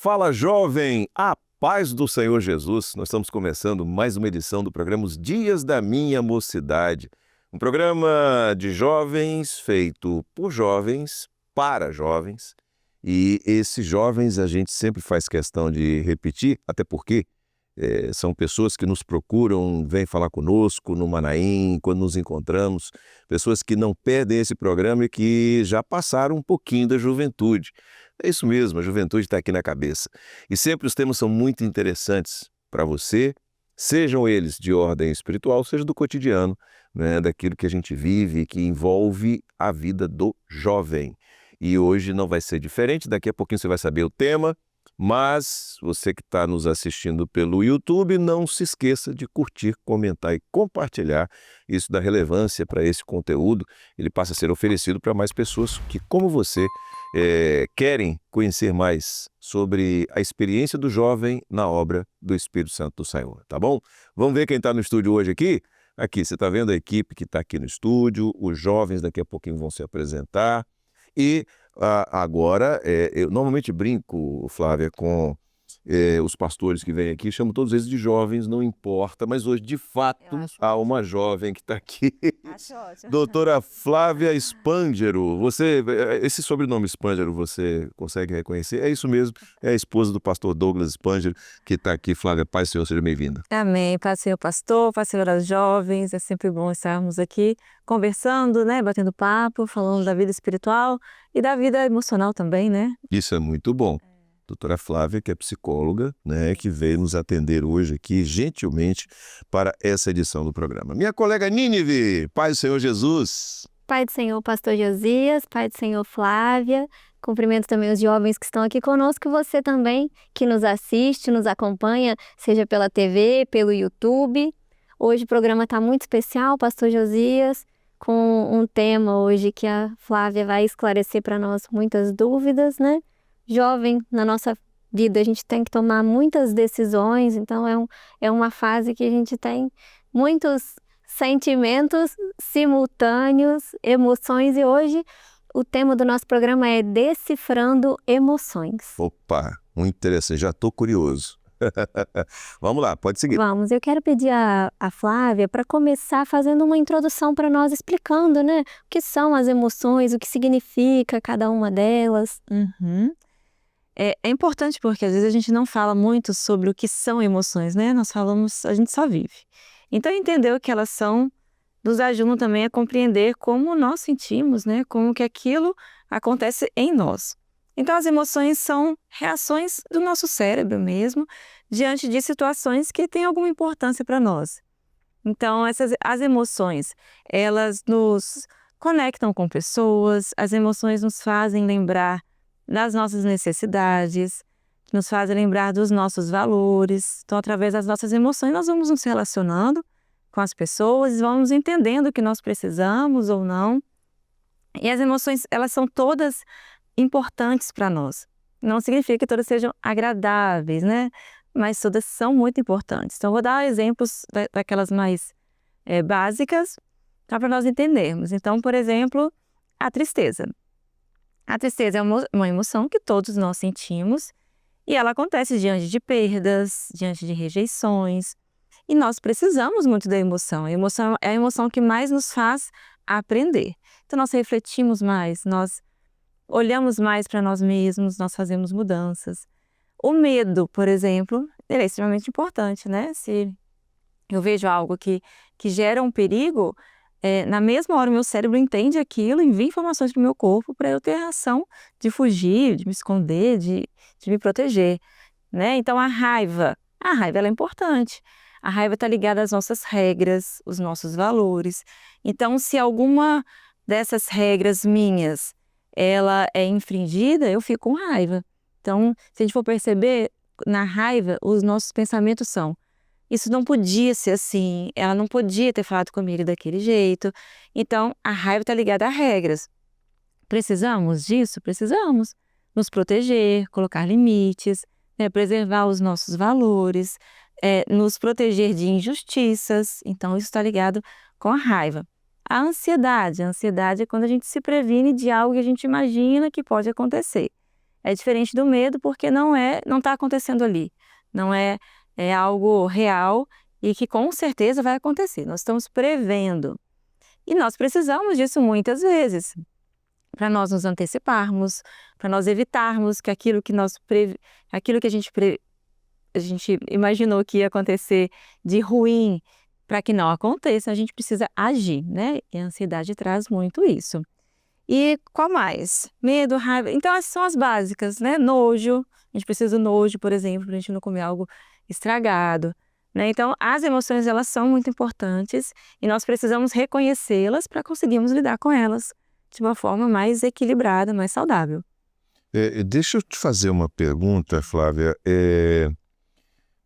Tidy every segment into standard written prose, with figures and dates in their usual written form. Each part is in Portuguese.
Fala, jovem! A paz do Senhor Jesus. Nós estamos começando mais uma edição do programa Os Dias da Minha Mocidade. Um programa de jovens feito por jovens, para jovens. E esses jovens a gente sempre faz questão de repetir, até porque são pessoas que nos procuram, vêm falar conosco no Manaim, quando nos encontramos. Pessoas que não perdem esse programa e que já passaram um pouquinho da juventude. É isso mesmo, a juventude está aqui na cabeça. E sempre os temas são muito interessantes para você, sejam eles de ordem espiritual, seja do cotidiano, né, daquilo que a gente vive, que envolve a vida do jovem. E hoje não vai ser diferente, daqui a pouquinho você vai saber o tema, mas você que está nos assistindo pelo YouTube, não se esqueça de curtir, comentar e compartilhar. Isso dá relevância para esse conteúdo, ele passa a ser oferecido para mais pessoas que, como você, querem conhecer mais sobre a experiência do jovem na obra do Espírito Santo do Senhor, tá bom? Vamos ver quem está no estúdio hoje aqui? Aqui, você está vendo a equipe que está aqui no estúdio, os jovens daqui a pouquinho vão se apresentar. E agora, eu normalmente brinco, Flávia, com os pastores que vêm aqui, chamo todos eles de jovens, não importa, mas hoje, de fato, há uma jovem que está aqui. Acho ótimo. Doutora Flávia Spangero. Esse sobrenome Spangero você consegue reconhecer? É isso mesmo, é a esposa do pastor Douglas Spangero que está aqui. Flávia, paz do Senhor, seja bem-vinda. Amém. Paz do Senhor, pastor, paz do Senhor aos jovens. É sempre bom estarmos aqui conversando, né, batendo papo, falando da vida espiritual e da vida emocional também, né? Isso é muito bom. Doutora Flávia, que é psicóloga, né, que veio nos atender hoje aqui, gentilmente, para essa edição do programa. Minha colega Nínive, paz do Senhor Jesus. Pai do Senhor, pastor Josias, Pai do Senhor, Flávia. Cumprimento também os jovens que estão aqui conosco e você também, que nos assiste, nos acompanha, seja pela TV, pelo YouTube. Hoje o programa está muito especial, pastor Josias, com um tema hoje que a Flávia vai esclarecer para nós muitas dúvidas, né? Jovem, na nossa vida, a gente tem que tomar muitas decisões, então é uma fase que a gente tem muitos sentimentos simultâneos, emoções, e hoje o tema do nosso programa é Decifrando Emoções. Opa, muito interessante, já estou curioso. Vamos lá, pode seguir. Vamos, eu quero pedir a Flávia para começar fazendo uma introdução para nós, explicando, né, o que são as emoções, o que significa cada uma delas. É importante porque às vezes a gente não fala muito sobre o que são emoções, né? A gente só vive. Então entender o que elas são nos ajuda também a compreender como nós sentimos, né? Como que aquilo acontece em nós. Então as emoções são reações do nosso cérebro mesmo diante de situações que têm alguma importância para nós. Então as emoções, elas nos conectam com pessoas, as emoções nos fazem lembrar das nossas necessidades, nos fazem lembrar dos nossos valores. Então, através das nossas emoções, nós vamos nos relacionando com as pessoas, vamos entendendo o que nós precisamos ou não. E as emoções, elas são todas importantes para nós. Não significa que todas sejam agradáveis, né? Mas todas são muito importantes. Então, vou dar exemplos daquelas mais básicas para nós entendermos. Então, por exemplo, a tristeza. A tristeza é uma emoção que todos nós sentimos e ela acontece diante de perdas, diante de rejeições. E nós precisamos muito da emoção. A emoção é a emoção que mais nos faz aprender. Então nós refletimos mais, nós olhamos mais para nós mesmos, nós fazemos mudanças. O medo, por exemplo, ele é extremamente importante, né? Se eu vejo algo que gera um perigo, na mesma hora o meu cérebro entende aquilo, envia informações para o meu corpo para eu ter a ação de fugir, de me esconder, de me proteger, né? Então a raiva ela é importante. A raiva está ligada às nossas regras, os nossos valores. Então se alguma dessas regras minhas, ela é infringida, eu fico com raiva. Então se a gente for perceber, na raiva os nossos pensamentos são: isso não podia ser assim, ela não podia ter falado comigo daquele jeito. Então, a raiva está ligada a regras. Precisamos disso? Precisamos. Nos proteger, colocar limites, né, preservar os nossos valores, nos proteger de injustiças. Então, isso está ligado com a raiva. A ansiedade é quando a gente se previne de algo que a gente imagina que pode acontecer. É diferente do medo porque não está acontecendo ali. Não é algo real e que com certeza vai acontecer. Nós estamos prevendo. E nós precisamos disso muitas vezes, para nós nos anteciparmos, para nós evitarmos que aquilo que a gente imaginou que ia acontecer de ruim, para que não aconteça, a gente precisa agir, né? E a ansiedade traz muito isso. E qual mais? Medo, raiva. Então, essas são as básicas, né? Nojo. A gente precisa do nojo, por exemplo, para a gente não comer algo estragado, né? Então, as emoções, elas são muito importantes e nós precisamos reconhecê-las para conseguirmos lidar com elas de uma forma mais equilibrada, mais saudável. Deixa eu te fazer uma pergunta, Flávia.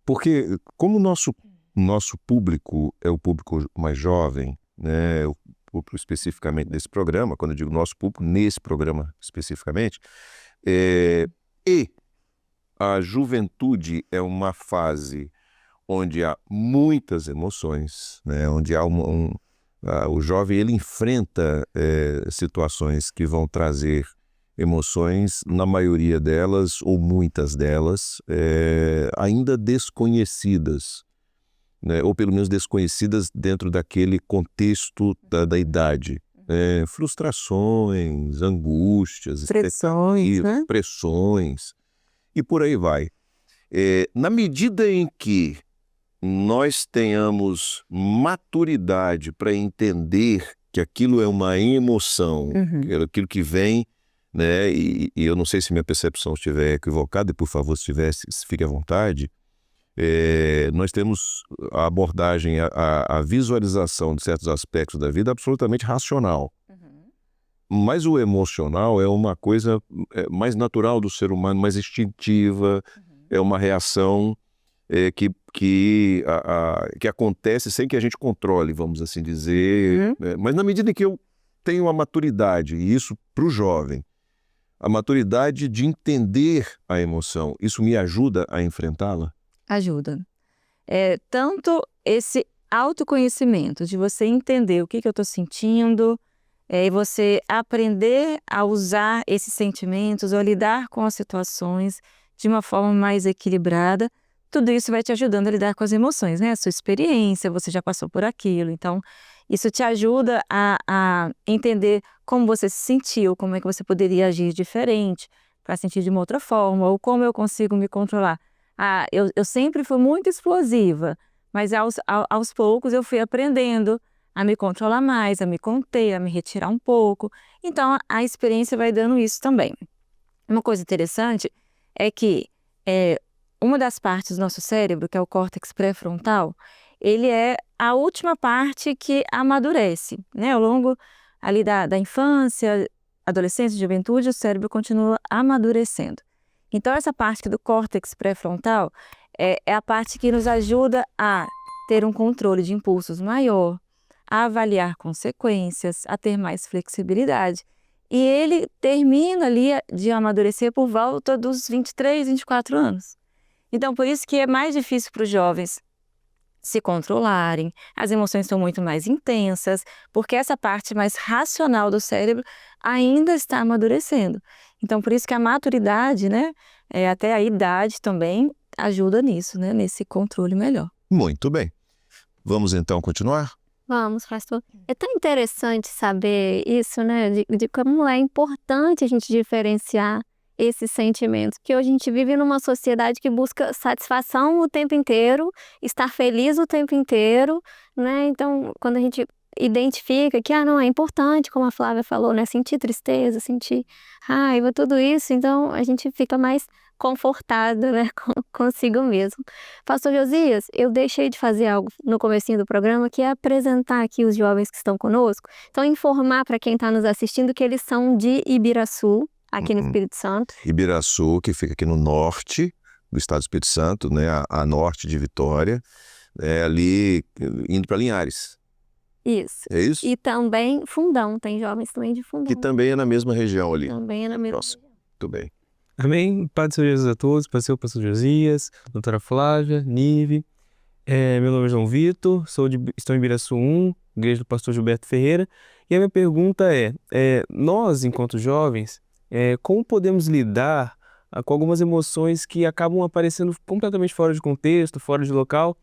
Porque como o nosso público é o público mais jovem, né? O público especificamente desse programa, quando eu digo nosso público, nesse programa especificamente, e a juventude é uma fase onde há muitas emoções, né? Onde há o jovem ele enfrenta situações que vão trazer emoções, na maioria delas, ou muitas delas, ainda desconhecidas, né? Ou pelo menos desconhecidas dentro daquele contexto da idade. Frustrações, angústias, Pressões, né? pressões, e por aí vai. Na medida em que nós tenhamos maturidade para entender que aquilo é uma emoção, aquilo que vem, né? E eu não sei se minha percepção estiver equivocada, e por favor, se estiver, fique à vontade. Nós temos a abordagem, a visualização de certos aspectos da vida absolutamente racional. Mas o emocional é uma coisa mais natural do ser humano, mais instintiva, é uma reação que acontece sem que a gente controle, vamos assim dizer. Mas na medida em que eu tenho a maturidade, e isso para o jovem, a maturidade de entender a emoção, isso me ajuda a enfrentá-la? Ajuda. Tanto esse autoconhecimento, de você entender o que eu estou sentindo, e você aprender a usar esses sentimentos, ou a lidar com as situações de uma forma mais equilibrada, tudo isso vai te ajudando a lidar com as emoções, né? A sua experiência, você já passou por aquilo, então isso te ajuda a entender como você se sentiu, como é que você poderia agir diferente, para sentir de uma outra forma, ou como eu consigo me controlar. Eu sempre fui muito explosiva, mas aos poucos eu fui aprendendo a me controlar mais, a me conter, a me retirar um pouco. Então, a experiência vai dando isso também. Uma coisa interessante é que uma das partes do nosso cérebro, que é o córtex pré-frontal, ele é a última parte que amadurece, né? Ao longo ali da infância, adolescência, juventude, o cérebro continua amadurecendo. Então, essa parte do córtex pré-frontal é a parte que nos ajuda a ter um controle de impulsos maior, a avaliar consequências, a ter mais flexibilidade. E ele termina ali de amadurecer por volta dos 23, 24 anos. Então, por isso que é mais difícil para os jovens se controlarem, as emoções são muito mais intensas, porque essa parte mais racional do cérebro ainda está amadurecendo. Então, por isso que a maturidade, né, até a idade também ajuda nisso, né, nesse controle melhor. Muito bem. Vamos então continuar? Vamos, pastor. É tão interessante saber isso, né, de como é importante a gente diferenciar esses sentimentos, porque hoje a gente vive numa sociedade que busca satisfação o tempo inteiro, estar feliz o tempo inteiro, né? Então, quando a gente identifica que, não, é importante, como a Flávia falou, né, sentir tristeza, sentir raiva, tudo isso, então a gente fica mais confortado, né, consigo mesmo. Pastor Josias, eu deixei de fazer algo no comecinho do programa, que é apresentar aqui os jovens que estão conosco, então informar para quem está nos assistindo que eles são de Ibiraçu, aqui no Espírito Santo. Ibiraçu, que fica aqui no norte do estado do Espírito Santo, né, a norte de Vitória, ali indo para Linhares. Isso. É isso? E também Fundão, tem jovens também de Fundão. Que também é na mesma região ali. Também é na mesma região. Muito bem. Amém. Pai do Senhor Jesus a todos, pastor Josias, doutora Flávia, Nive. Meu nome é João Vitor, estou em Ibiraçu 1, igreja do pastor Gilberto Ferreira. E a minha pergunta nós, enquanto jovens, como podemos lidar com algumas emoções que acabam aparecendo completamente fora de contexto, fora de local,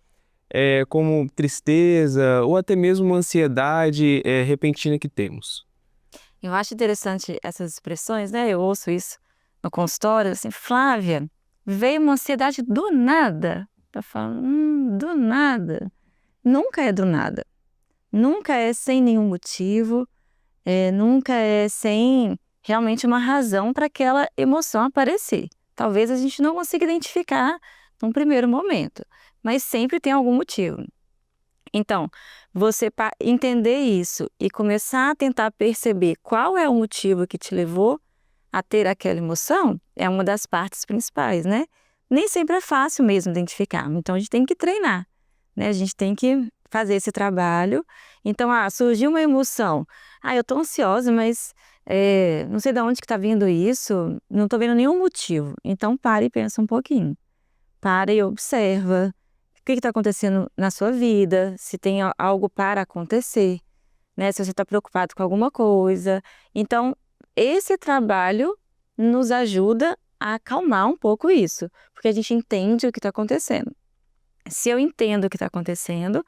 como tristeza ou até mesmo uma ansiedade repentina que temos. Eu acho interessante essas expressões, né? Eu ouço isso no consultório, assim, Flávia, veio uma ansiedade do nada. Eu falo, do nada. Nunca é do nada. Nunca é sem nenhum motivo, nunca é sem realmente uma razão para aquela emoção aparecer. Talvez a gente não consiga identificar num primeiro momento, mas sempre tem algum motivo. Então, você entender isso e começar a tentar perceber qual é o motivo que te levou a ter aquela emoção é uma das partes principais, né? Nem sempre é fácil mesmo identificar, então a gente tem que treinar, né? A gente tem que fazer esse trabalho. Então, surgiu uma emoção. Eu tô ansiosa, mas não sei de onde que tá vindo isso, não tô vendo nenhum motivo. Então, para e pensa um pouquinho. Para e observa. O que está acontecendo na sua vida, se tem algo para acontecer, né? Se você está preocupado com alguma coisa. Então, esse trabalho nos ajuda a acalmar um pouco isso, porque a gente entende o que está acontecendo. Se eu entendo o que está acontecendo,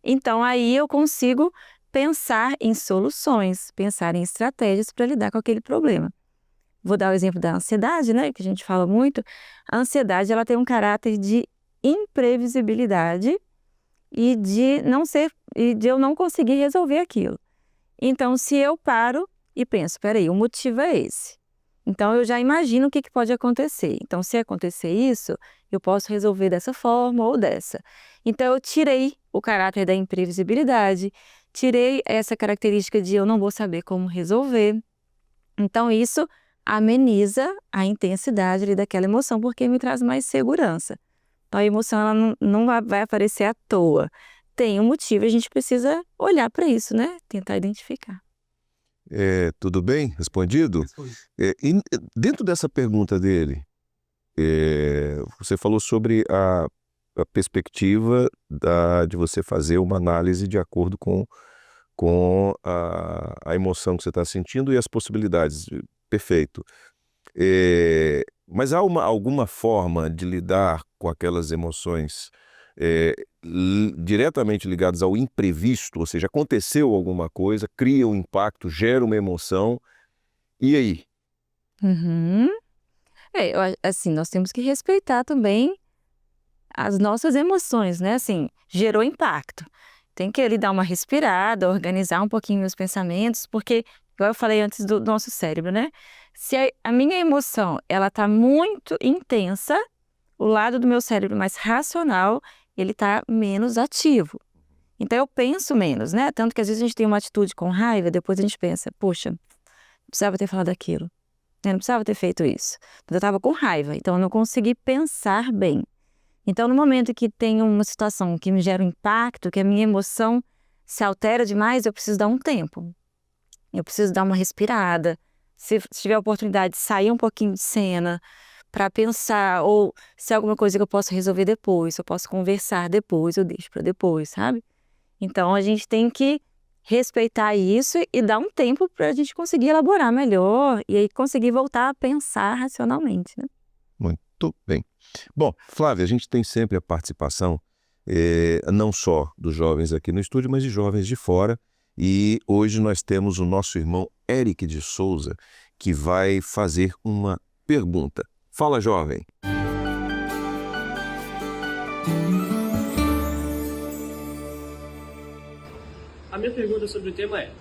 então aí eu consigo pensar em soluções, pensar em estratégias para lidar com aquele problema. Vou dar o exemplo da ansiedade, né? Que a gente fala muito. A ansiedade, ela tem um caráter de imprevisibilidade e de eu não conseguir resolver aquilo. Então, se eu paro e penso, peraí, o motivo é esse. Então, eu já imagino o que pode acontecer. Então, se acontecer isso, eu posso resolver dessa forma ou dessa. Então, eu tirei o caráter da imprevisibilidade, tirei essa característica de eu não vou saber como resolver. Então, isso ameniza a intensidade ali daquela emoção, porque me traz mais segurança. Então, a emoção ela não vai aparecer à toa. Tem um motivo, a gente precisa olhar para isso, né? Tentar identificar. Tudo bem? Respondido? E dentro dessa pergunta dele, você falou sobre a perspectiva de você fazer uma análise de acordo com a emoção que você está sentindo e as possibilidades. Perfeito. Mas há alguma forma de lidar com aquelas emoções diretamente ligadas ao imprevisto, ou seja, aconteceu alguma coisa, cria um impacto, gera uma emoção, e aí? Uhum. Assim, nós temos que respeitar também as nossas emoções, né? Assim, gerou impacto. Tem que ali dar uma respirada, organizar um pouquinho os pensamentos, porque, igual eu falei antes do nosso cérebro, né? Se a minha emoção, ela tá muito intensa, o lado do meu cérebro mais racional, ele tá menos ativo. Então, eu penso menos, né? Tanto que às vezes a gente tem uma atitude com raiva, depois a gente pensa, poxa, não precisava ter falado aquilo, né? Não precisava ter feito isso. Mas eu tava com raiva, então eu não consegui pensar bem. Então, no momento que tem uma situação que me gera um impacto, que a minha emoção se altera demais, eu preciso dar um tempo. Eu preciso dar uma respirada. Se tiver a oportunidade de sair um pouquinho de cena para pensar, ou se é alguma coisa que eu posso resolver depois, se eu posso conversar depois, eu deixo para depois, sabe? Então, a gente tem que respeitar isso e dar um tempo para a gente conseguir elaborar melhor e aí conseguir voltar a pensar racionalmente, né? Muito bem. Bom, Flávia, a gente tem sempre a participação, não só dos jovens aqui no estúdio, mas de jovens de fora. E hoje nós temos o nosso irmão Eric de Souza, que vai fazer uma pergunta. Fala, jovem. A minha pergunta sobre o tema é: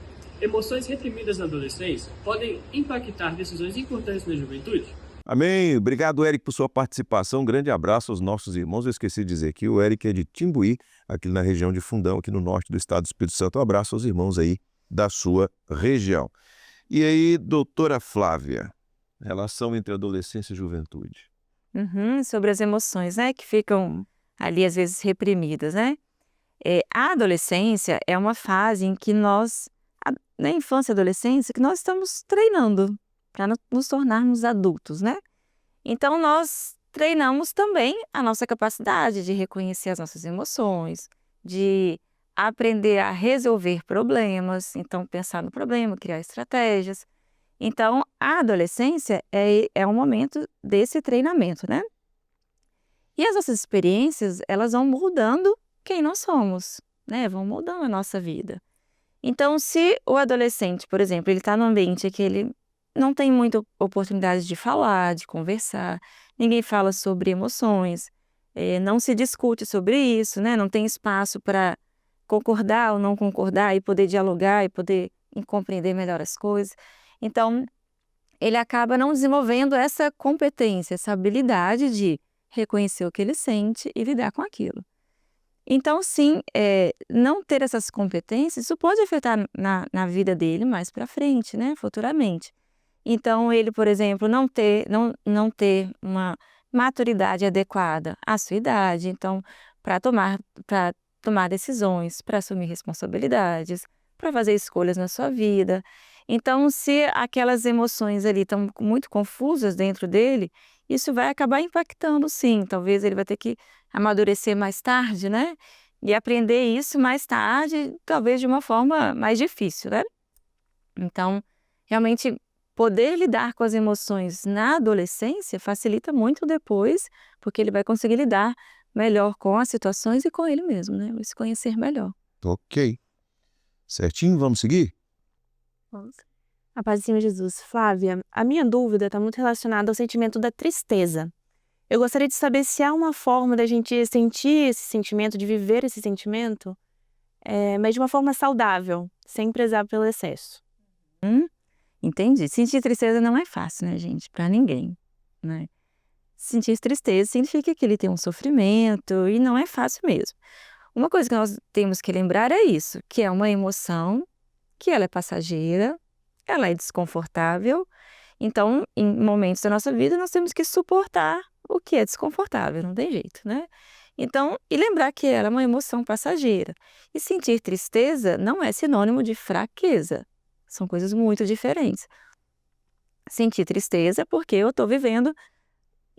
emoções reprimidas na adolescência podem impactar decisões importantes na juventude? Amém. Obrigado, Eric, por sua participação. Um grande abraço aos nossos irmãos. Eu esqueci de dizer que o Eric é de Timbuí, aqui na região de Fundão, aqui no norte do estado do Espírito Santo. Um abraço aos irmãos aí da sua região. E aí, doutora Flávia, relação entre adolescência e juventude. Sobre as emoções, né, que ficam ali às vezes reprimidas, né? A adolescência é uma fase em que na infância e adolescência, que nós estamos treinando para nos tornarmos adultos, né? Então, nós treinamos também a nossa capacidade de reconhecer as nossas emoções, de aprender a resolver problemas, então pensar no problema, criar estratégias. Então, a adolescência é um momento desse treinamento, né? E as nossas experiências, elas vão mudando quem nós somos, né? Vão mudando a nossa vida. Então, se o adolescente, por exemplo, ele está num ambiente que ele não tem muita oportunidade de falar, de conversar, ninguém fala sobre emoções, não se discute sobre isso, né? Não tem espaço para concordar ou não concordar e poder dialogar e poder compreender melhor as coisas. Então, ele acaba não desenvolvendo essa competência, essa habilidade de reconhecer o que ele sente e lidar com aquilo. Então, sim, não ter essas competências, isso pode afetar na vida dele mais para frente, né, futuramente. Então, ele, por exemplo, não ter uma maturidade adequada à sua idade, então, para tomar decisões, para assumir responsabilidades, para fazer escolhas na sua vida. Então, se aquelas emoções ali estão muito confusas dentro dele, isso vai acabar impactando, sim. Talvez ele vai ter que amadurecer mais tarde, né? E aprender isso mais tarde, talvez de uma forma mais difícil, né? Então, realmente, poder lidar com as emoções na adolescência facilita muito depois, porque ele vai conseguir lidar melhor com as situações e com ele mesmo, né? Vai se conhecer melhor. Ok. Certinho, vamos seguir? A paz do Senhor Jesus. Flávia, a minha dúvida está muito relacionada ao sentimento da tristeza. Eu gostaria de saber se há uma forma da gente sentir esse sentimento, de viver esse sentimento, mas de uma forma saudável, sem prezar pelo excesso. Entendi. Sentir tristeza não é fácil, né, gente? Para ninguém, né? Sentir tristeza significa que ele tem um sofrimento e não é fácil mesmo. Uma coisa que nós temos que lembrar é isso, que é uma emoção, que ela é passageira, ela é desconfortável. Então, em momentos da nossa vida, nós temos que suportar o que é desconfortável, não tem jeito, né? Então, e lembrar que ela é uma emoção passageira. E sentir tristeza não é sinônimo de fraqueza. São coisas muito diferentes. Sentir tristeza é porque eu estou vivendo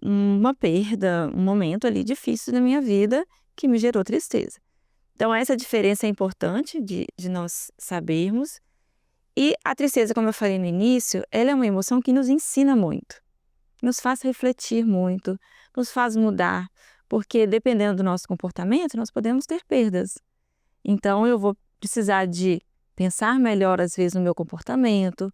uma perda, um momento ali difícil na minha vida que me gerou tristeza. Então, essa diferença é importante de nós sabermos. E a tristeza, como eu falei no início, ela é uma emoção que nos ensina muito, nos faz refletir muito, nos faz mudar, porque dependendo do nosso comportamento, nós podemos ter perdas. Então, eu vou precisar de pensar melhor, às vezes, no meu comportamento,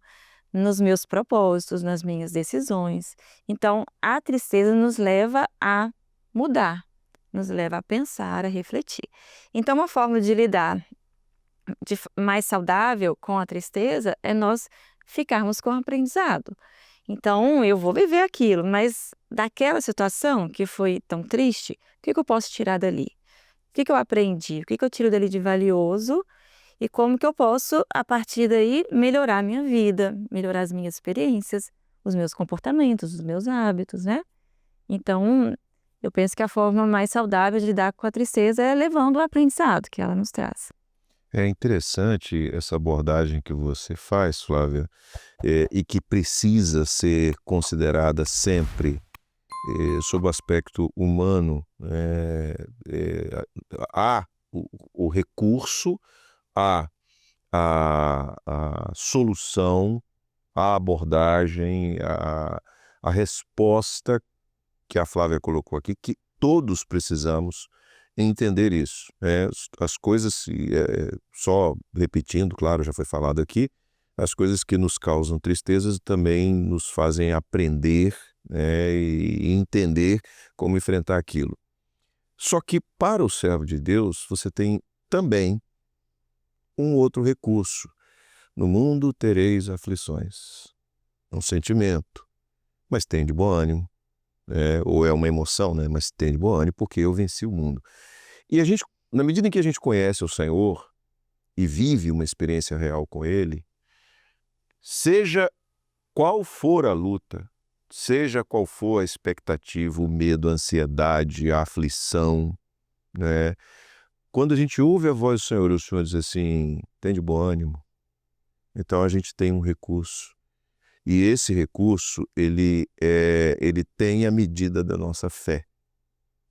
nos meus propósitos, nas minhas decisões. Então, a tristeza nos leva a mudar, nos leva a pensar, a refletir. Então, uma forma de lidar mais saudável com a tristeza é nós ficarmos com o aprendizado. Então, eu vou viver aquilo, mas daquela situação que foi tão triste, o que eu posso tirar dali? O que eu aprendi? O que eu tiro dali de valioso? E como que eu posso, a partir daí, melhorar a minha vida, melhorar as minhas experiências, os meus comportamentos, os meus hábitos, né? Então, eu penso que a forma mais saudável de lidar com a tristeza é levando o aprendizado que ela nos traz. É interessante essa abordagem que você faz, Flávia, e que precisa ser considerada sempre sob o aspecto humano. Há o recurso, há a solução, a abordagem, a resposta que a Flávia colocou aqui, que todos precisamos entender isso. As coisas, só repetindo, claro, já foi falado aqui, as coisas que nos causam tristezas também nos fazem aprender, e entender como enfrentar aquilo. Só que para o servo de Deus, você tem também um outro recurso. No mundo tereis aflições. É um sentimento, mas tem de bom ânimo. Ou é uma emoção, né? Mas tem de bom ânimo porque eu venci o mundo. E a gente, na medida em que a gente conhece o Senhor e vive uma experiência real com Ele, seja qual for a luta, seja qual for a expectativa, o medo, a ansiedade, a aflição, né? Quando a gente ouve a voz do Senhor, o Senhor diz assim, tem de bom ânimo, então a gente tem um recurso. E esse recurso, ele tem a medida da nossa fé.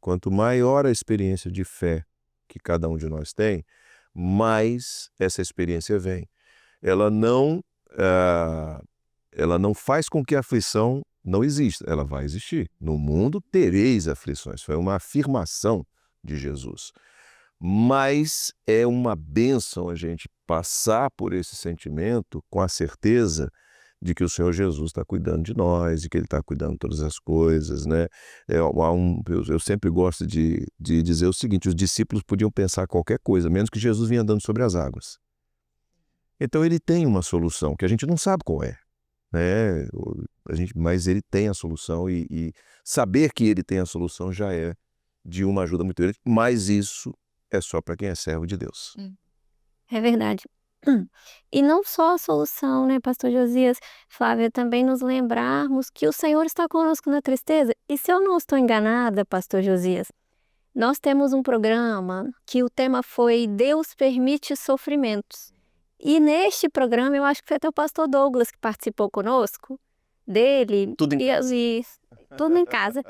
Quanto maior a experiência de fé que cada um de nós tem, mais essa experiência vem. Ela não ela não faz com que a aflição não exista. Ela vai existir. No mundo tereis aflições. Foi uma afirmação de Jesus. Mas é uma bênção a gente passar por esse sentimento com a certeza de que o Senhor Jesus está cuidando de nós, de que Ele está cuidando de todas as coisas, né? Eu sempre gosto de dizer o seguinte: os discípulos podiam pensar qualquer coisa, menos que Jesus vinha andando sobre as águas. Então Ele tem uma solução, que a gente não sabe qual é, né? Mas Ele tem a solução e saber que Ele tem a solução já é de uma ajuda muito grande, mas isso é só para quem é servo de Deus. É verdade. E não só a solução, né, pastor Josias, Flávia, também nos lembrarmos que o Senhor está conosco na tristeza. E se eu não estou enganada, pastor Josias, nós temos um programa que o tema foi Deus permite sofrimentos. E neste programa, eu acho que foi até o pastor Douglas que participou conosco, dele, Tudo em e tudo em casa.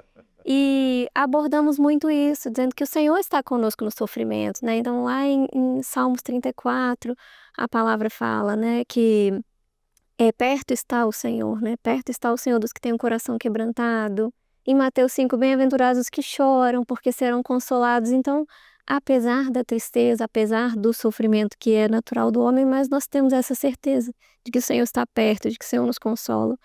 E abordamos muito isso, dizendo que o Senhor está conosco no sofrimento, né? Então, lá em Salmos 34, a palavra fala, né, que perto está o Senhor, né? Perto está o Senhor dos que têm o coração quebrantado. Em Mateus 5, bem-aventurados os que choram, porque serão consolados. Então, apesar da tristeza, apesar do sofrimento que é natural do homem, mas nós temos essa certeza de que o Senhor está perto, de que o Senhor nos consola,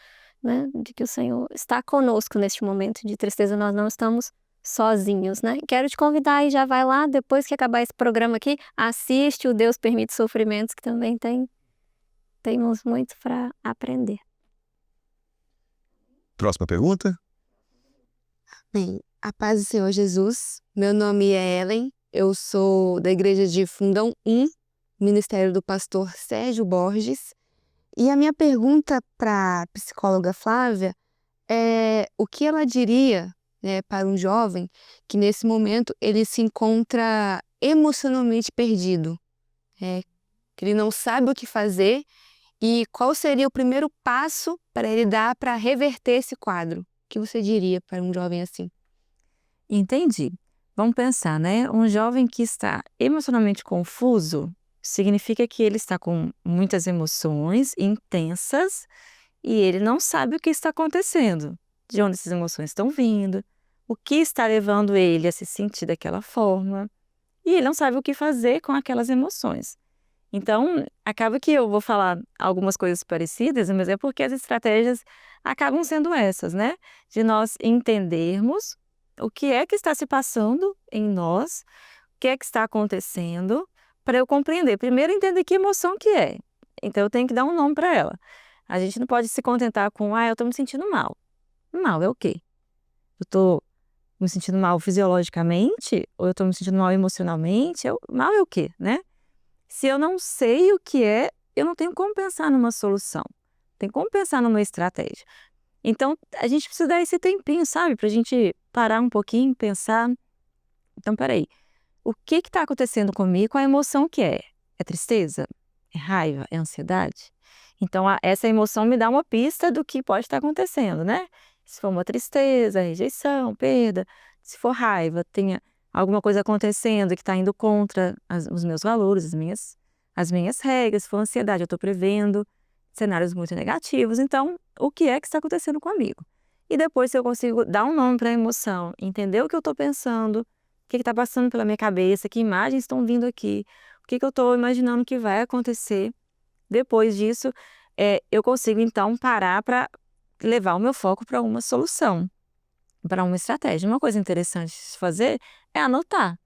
né? De que o Senhor está conosco neste momento de tristeza, nós não estamos sozinhos, né? Quero te convidar e já vai lá, depois que acabar esse programa aqui, assiste o Deus Permite Sofrimentos, que também temos muito para aprender. Próxima pergunta? Bem, a paz do Senhor Jesus. Meu nome é Ellen, eu sou da igreja de Fundão 1, ministério do pastor Sérgio Borges. E a minha pergunta para a psicóloga Flávia é o que ela diria, né, para um jovem que nesse momento ele se encontra emocionalmente perdido, que ele não sabe o que fazer e qual seria o primeiro passo para ele dar para reverter esse quadro? O que você diria para um jovem assim? Entendi. Vamos pensar, né? Um jovem que está emocionalmente confuso significa que ele está com muitas emoções intensas e ele não sabe o que está acontecendo, de onde essas emoções estão vindo, o que está levando ele a se sentir daquela forma, e ele não sabe o que fazer com aquelas emoções. Então, acaba que eu vou falar algumas coisas parecidas, mas é porque as estratégias acabam sendo essas, né? De nós entendermos o que é que está se passando em nós, o que é que está acontecendo, para eu compreender. Primeiro, entender que emoção que é. Então, eu tenho que dar um nome para ela. A gente não pode se contentar com, eu estou me sentindo mal. Mal é o quê? Eu estou me sentindo mal fisiologicamente? Ou eu estou me sentindo mal emocionalmente? Mal é o quê, né? Se eu não sei o que é, eu não tenho como pensar numa solução. Tem como pensar numa estratégia. Então, a gente precisa dar esse tempinho, sabe? Para a gente parar um pouquinho, pensar. Então, peraí. O que está acontecendo comigo? Qual a emoção que é? É tristeza? É raiva? É ansiedade? Então, essa emoção me dá uma pista do que pode estar acontecendo, né? Se for uma tristeza, rejeição, perda. Se for raiva, tenha alguma coisa acontecendo que está indo contra os meus valores, as minhas regras. Se for ansiedade, eu estou prevendo cenários muito negativos. Então, o que é que está acontecendo comigo? E depois, se eu consigo dar um nome para a emoção, entender o que eu estou pensando, o que está passando pela minha cabeça, que imagens estão vindo aqui, o que eu estou imaginando que vai acontecer. Depois disso, eu consigo, então, parar para levar o meu foco para uma solução, para uma estratégia. Uma coisa interessante de se fazer é anotar.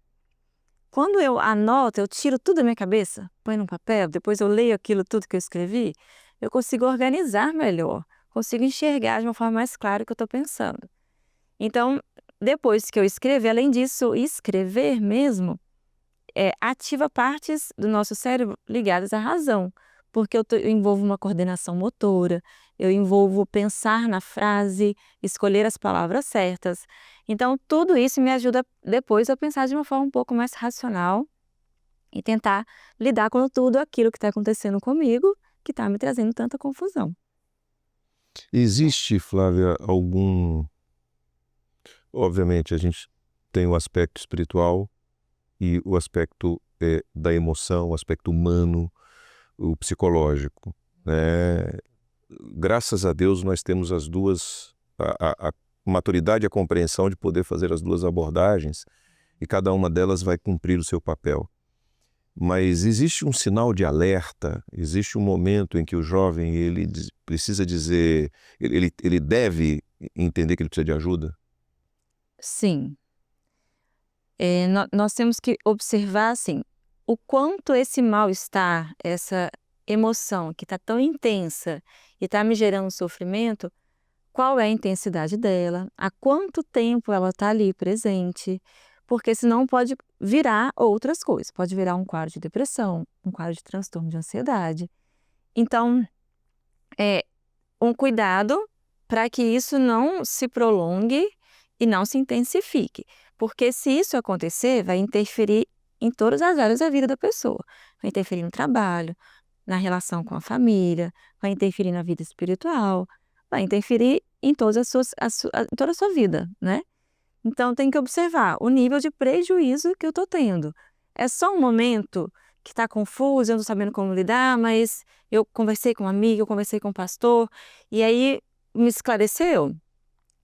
Quando eu anoto, eu tiro tudo da minha cabeça, põe no papel, depois eu leio aquilo tudo que eu escrevi, eu consigo organizar melhor, consigo enxergar de uma forma mais clara o que eu estou pensando. Então, depois que eu escrever, além disso, escrever mesmo ativa partes do nosso cérebro ligadas à razão, porque eu envolvo uma coordenação motora, eu envolvo pensar na frase, escolher as palavras certas. Então, tudo isso me ajuda depois a pensar de uma forma um pouco mais racional e tentar lidar com tudo aquilo que está acontecendo comigo, que está me trazendo tanta confusão. Existe, Flávia, Obviamente, a gente tem o aspecto espiritual e o aspecto da emoção, o aspecto humano, o psicológico, né? graças a Deus, nós temos as duas, a maturidade e a compreensão de poder fazer as duas abordagens e cada uma delas vai cumprir o seu papel. Mas existe um sinal de alerta, existe um momento em que o jovem ele precisa dizer, ele deve entender que ele precisa de ajuda? Sim. Nós temos que observar, assim, o quanto esse mal-estar, essa emoção que está tão intensa e está me gerando sofrimento, qual é a intensidade dela, há quanto tempo ela está ali presente, porque senão pode virar outras coisas, pode virar um quadro de depressão, um quadro de transtorno de ansiedade. Então, um cuidado para que isso não se prolongue e não se intensifique, porque se isso acontecer, vai interferir em todas as áreas da vida da pessoa, vai interferir no trabalho, na relação com a família, vai interferir na vida espiritual, vai interferir em toda a sua vida, né? Então, tem que observar o nível de prejuízo que eu estou tendo. É só um momento que está confuso, eu não estou sabendo como lidar, mas eu conversei com uma amiga, eu conversei com um pastor, e aí me esclareceu.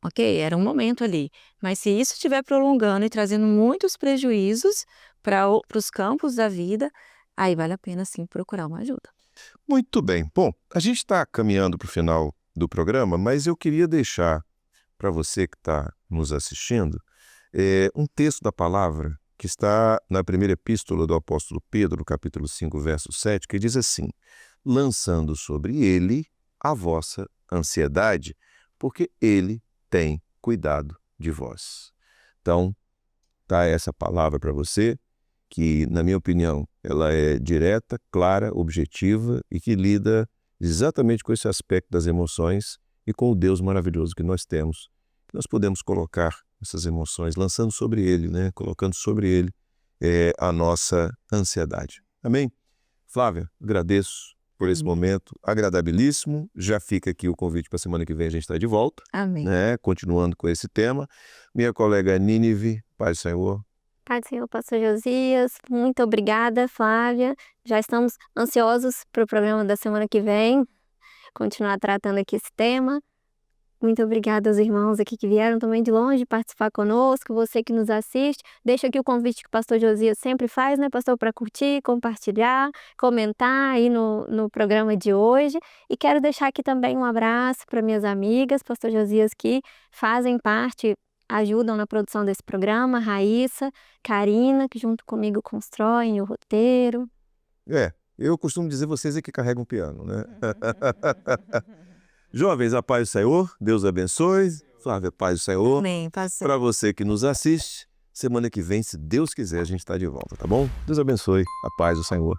Ok, era um momento ali. Mas se isso estiver prolongando e trazendo muitos prejuízos para os campos da vida, aí vale a pena, sim, procurar uma ajuda. Muito bem. Bom, a gente está caminhando para o final do programa, mas eu queria deixar para você que está nos assistindo um texto da palavra que está na primeira epístola do apóstolo Pedro, no capítulo 5, verso 7, que diz assim: lançando sobre ele a vossa ansiedade, porque ele tem cuidado de vós. Então, tá essa palavra para você, que, na minha opinião, ela é direta, clara, objetiva e que lida exatamente com esse aspecto das emoções e com o Deus maravilhoso que nós temos. Nós podemos colocar essas emoções, lançando sobre ele, né? Colocando sobre ele a nossa ansiedade. Amém? Flávia, agradeço por esse momento agradabilíssimo. Já fica aqui o convite para a semana que vem a gente está de volta. Amém. Né? Continuando com esse tema. Minha colega Nínive, Paz do Senhor. Pai do Senhor, pastor Josias, muito obrigada, Flávia. Já estamos ansiosos para o programa da semana que vem, continuar tratando aqui esse tema. Muito obrigada aos irmãos aqui que vieram também de longe participar conosco, você que nos assiste. Deixa aqui o convite que o pastor Josias sempre faz, né, pastor, para curtir, compartilhar, comentar aí no programa de hoje. E quero deixar aqui também um abraço para minhas amigas, pastor Josias, que fazem parte, ajudam na produção desse programa, Raíssa, Karina, que junto comigo constroem o roteiro. Eu costumo dizer vocês é que carregam o piano, né? Jovens, a paz do Senhor, Deus abençoe. Flávia, paz do Senhor. Amém, paz do Senhor. Para você que nos assiste, semana que vem, se Deus quiser, a gente está de volta, tá bom? Deus abençoe, a paz do Senhor.